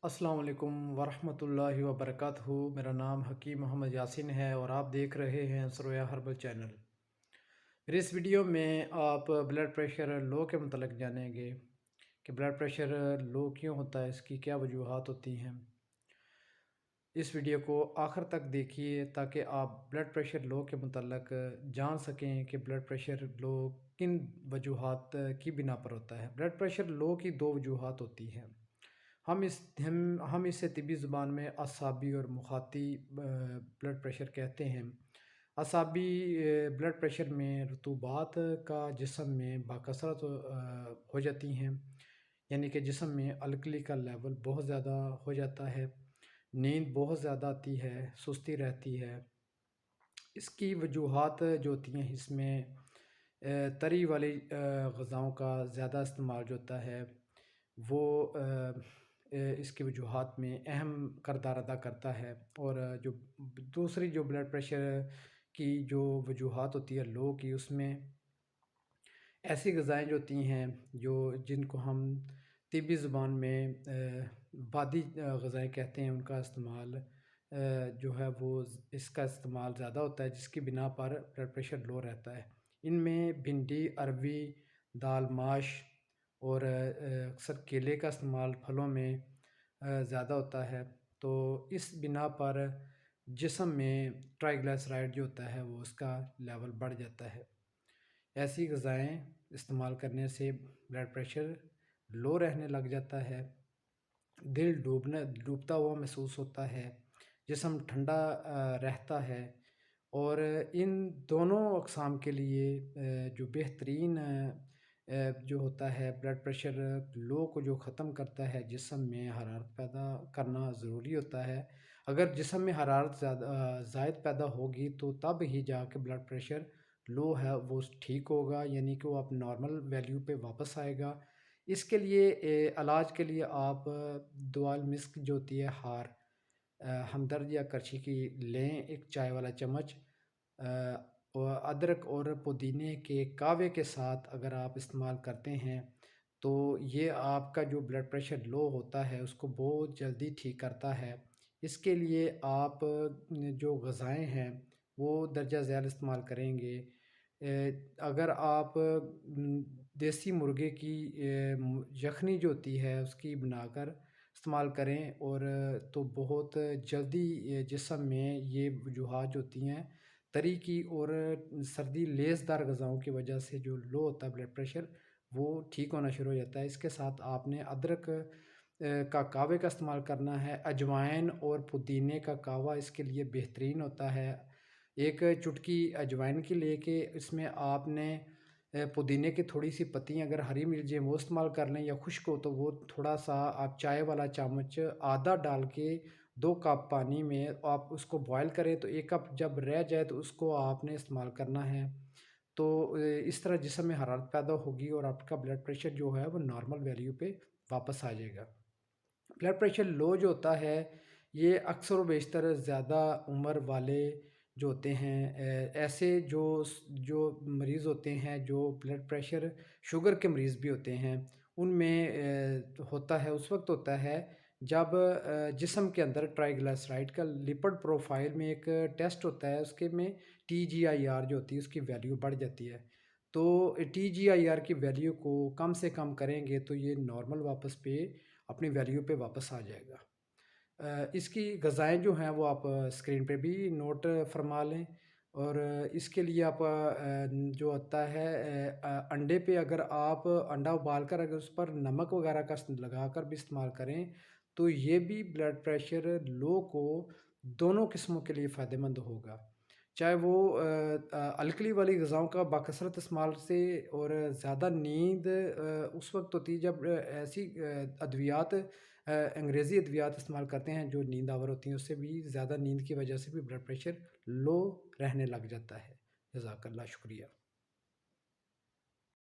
السلام علیکم ورحمۃ اللہ وبرکاتہ۔ میرا نام حکیم محمد یاسین ہے اور آپ دیکھ رہے ہیں سرویا ہربل چینل۔ میری اس ویڈیو میں آپ بلڈ پریشر لو کے متعلق جانیں گے کہ بلڈ پریشر لو کیوں ہوتا ہے، اس کی کیا وجوہات ہوتی ہیں۔ اس ویڈیو کو آخر تک دیکھیے تاکہ آپ بلڈ پریشر لو کے متعلق جان سکیں کہ بلڈ پریشر لو کن وجوہات کی بنا پر ہوتا ہے۔ بلڈ پریشر لو کی دو وجوہات ہوتی ہیں۔ ہم اسے طبی زبان میں اعصابی اور مخاطی بلڈ پریشر کہتے ہیں۔ اعصابی بلڈ پریشر میں رطوبات کا جسم میں باکثرت ہو جاتی ہیں، یعنی کہ جسم میں الکلی کا لیول بہت زیادہ ہو جاتا ہے، نیند بہت زیادہ آتی ہے، سستی رہتی ہے۔ اس کی وجوہات جو ہوتی ہیں، اس میں تری والی غذاؤں کا زیادہ استعمال جو ہوتا ہے وہ اس کی وجوہات میں اہم کردار ادا کرتا ہے۔ اور جو دوسری جو بلڈ پریشر کی جو وجوہات ہوتی ہے لو کی، اس میں ایسی غذائیں جو ہوتی ہیں جن کو ہم طبی زبان میں بادی غذائیں کہتے ہیں، ان کا استعمال جو ہے وہ اس کا استعمال زیادہ ہوتا ہے، جس کی بنا پر بلڈ پریشر لو رہتا ہے۔ ان میں بھنڈی، اروی، دال ماش اور اکثر کیلے کا استعمال پھلوں میں زیادہ ہوتا ہے۔ تو اس بنا پر جسم میں ٹرائیگلیسرائڈ جو ہوتا ہے وہ اس کا لیول بڑھ جاتا ہے۔ ایسی غذائیں استعمال کرنے سے بلڈ پریشر لو رہنے لگ جاتا ہے، دل ڈوبتا ہوا محسوس ہوتا ہے، جسم ٹھنڈا رہتا ہے۔ اور ان دونوں اقسام کے لیے جو بہترین جو ہوتا ہے بلڈ پریشر لو کو جو ختم کرتا ہے، جسم میں حرارت پیدا کرنا ضروری ہوتا ہے۔ اگر جسم میں حرارت زائد پیدا ہوگی تو تب ہی جا کے بلڈ پریشر لو ہے وہ ٹھیک ہوگا، یعنی کہ وہ آپ نارمل ویلیو پہ واپس آئے گا۔ اس کے لیے علاج کے لیے آپ دوال مسک جو ہوتی ہے ہار ہمدرد یا کرچھی کی لیں، ایک چائے والا چمچ، اور ادرک اور پودینے کے کاوے کے ساتھ اگر آپ استعمال کرتے ہیں تو یہ آپ کا جو بلڈ پریشر لو ہوتا ہے اس کو بہت جلدی ٹھیک کرتا ہے۔ اس کے لیے آپ جو غذائیں ہیں وہ درجہ ذیل استعمال کریں گے۔ اگر آپ دیسی مرغے کی یخنی جو ہوتی ہے اس کی بنا کر استعمال کریں اور تو بہت جلدی جسم میں یہ وجوہات جو ہوتی ہیں تری کی اور سردی لیس دار غذاؤں کی وجہ سے جو لو ہوتا ہے بلڈ پریشر وہ ٹھیک ہونا شروع ہو جاتا ہے۔ اس کے ساتھ آپ نے ادرک کا کاوے کا استعمال کرنا ہے۔ اجوائن اور پودینے کا کاوا اس کے لیے بہترین ہوتا ہے۔ ایک چٹکی اجوائن کی لے کے اس میں آپ نے پودینے کی تھوڑی سی پتیاں اگر ہری مل جائیں وہ استعمال کر لیں، یا خشک ہو تو وہ تھوڑا سا آپ چائے والا چمچ آدھا ڈال کے 2 کپ پانی میں آپ اس کو بوائل کریں تو 1 کپ جب رہ جائے تو اس کو آپ نے استعمال کرنا ہے۔ تو اس طرح جسم میں حرارت پیدا ہوگی اور آپ کا بلڈ پریشر جو ہے وہ نارمل ویلیو پہ واپس آ جائے گا۔ بلڈ پریشر لو جو ہوتا ہے یہ اکثر و بیشتر زیادہ عمر والے جو ہوتے ہیں، ایسے جو مریض ہوتے ہیں جو بلڈ پریشر شوگر کے مریض بھی ہوتے ہیں، ان میں ہوتا ہے، اس وقت ہوتا ہے جب جسم کے اندر ٹرائیگلیسرائڈ کا لپڈ پروفائل میں ایک ٹیسٹ ہوتا ہے، اس کے میں TGIR جو ہوتی ہے اس کی ویلیو بڑھ جاتی ہے۔ تو TGIR کی ویلیو کو کم سے کم کریں گے تو یہ نارمل واپس پہ اپنی ویلیو پہ واپس آ جائے گا۔ اس کی غذائیں جو ہیں وہ آپ اسکرین پہ بھی نوٹ فرما لیں۔ اور اس کے لیے آپ جو ہوتا ہے انڈے پہ اگر آپ انڈا ابال کر اگر اس پر نمک وغیرہ کا لگا کر بھی استعمال کریں تو یہ بھی بلڈ پریشر لو کو دونوں قسموں کے لیے فائدہ مند ہوگا۔ چاہے وہ الکلی والی غذاؤں کا باکثرت استعمال سے، اور زیادہ نیند اس وقت ہوتی ہے جب ایسی ادویات انگریزی ادویات استعمال کرتے ہیں جو نیند آور ہوتی ہیں، اس سے بھی زیادہ نیند کی وجہ سے بھی بلڈ پریشر لو رہنے لگ جاتا ہے۔ جزاک اللہ، شکریہ۔